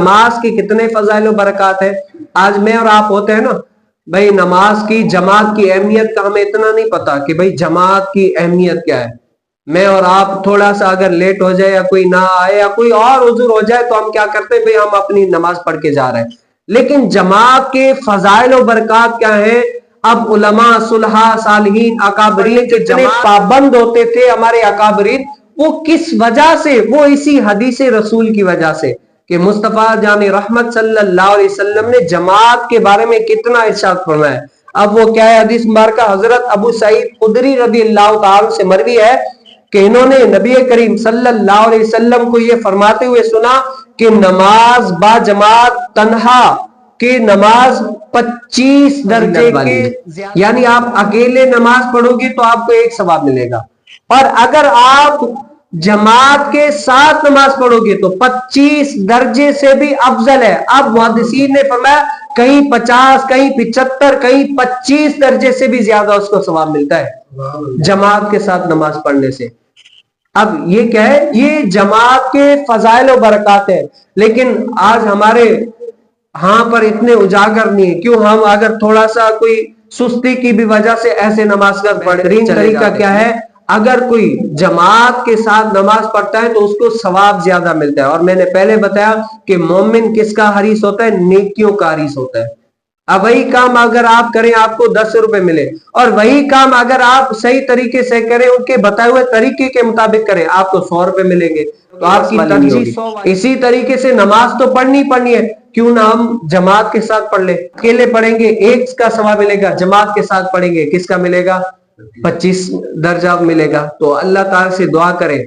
نماز کے کتنے فضائل و برکات ہیں. آج میں اور آپ ہوتے ہیں نا بھائی نماز کی جماعت کی اہمیت کا ہمیں اتنا نہیں پتا کہ بھائی جماعت کی اہمیت کیا ہے. میں اور آپ تھوڑا سا اگر لیٹ ہو جائے یا کوئی نہ آئے یا کوئی اور عذر ہو جائے تو ہم کیا کرتے ہیں بھائی ہم اپنی نماز پڑھ کے جا رہے ہیں. لیکن جماعت کے فضائل و برکات کیا ہیں؟ اب علماء صلحاء صالحین اکابرین کے جتنے پابند ہوتے تھے ہمارے اکابرین، وہ کس وجہ سے؟ وہ اسی حدیث رسول کی وجہ سے کہ مصطفیٰ جان رحمت صلی اللہ علیہ وسلم نے جماعت کے بارے میں کتنا ارشاد فرمایا ہے. اب وہ کیا ہے؟ حدیث مبارکہ حضرت ابو سعید خدری رضی اللہ تعالی سے مروی ہے کہ انہوں نے نبی کریم صلی اللہ علیہ وسلم کو یہ فرماتے ہوئے سنا کہ نماز با جماعت تنہا کہ نماز 25 درجے کے، یعنی آپ اکیلے نماز پڑھو گے تو آپ کو 1 ثواب ملے گا، اور اگر آپ جماعت کے ساتھ نماز پڑھو گے تو 25 درجے سے بھی افضل ہے. اب محدثین نے فرمایا کہیں 50، کہیں 75، کہیں 25 درجے سے بھی زیادہ اس کو ثواب ملتا ہے جماعت کے ساتھ نماز پڑھنے سے. اب یہ کیا ہے؟ یہ جماعت کے فضائل و برکات ہے. لیکن آج ہمارے ہاں پر اتنے اجاگر نہیں ہے. کیوں؟ ہم اگر تھوڑا سا کوئی سستی کی بھی وجہ سے ایسے نماز کا بہترین طریقہ کیا ہے؟ اگر کوئی جماعت کے ساتھ نماز پڑھتا ہے تو اس کو ثواب زیادہ ملتا ہے. اور میں نے پہلے بتایا کہ مومن کس کا حریص ہوتا ہے؟ نیکیوں کا حریص ہوتا ہے. اب وہی کام اگر آپ کریں آپ کو 10 روپے ملے، اور وہی کام اگر آپ صحیح طریقے سے کریں، ان کے بتائے ہوئے طریقے کے مطابق کریں، آپ کو 100 روپے ملیں گے. تو آپ کی ترجیح 100. اسی طریقے سے نماز تو پڑھنی ہے، کیوں نہ ہم جماعت کے ساتھ پڑھ لیں؟ اکیلے پڑھیں گے 1 کا ثواب ملے گا، جماعت کے ساتھ پڑھیں گے کس کا ملے گا؟ 25 درجہ ملے گا. تو اللہ تعالی سے دعا کریں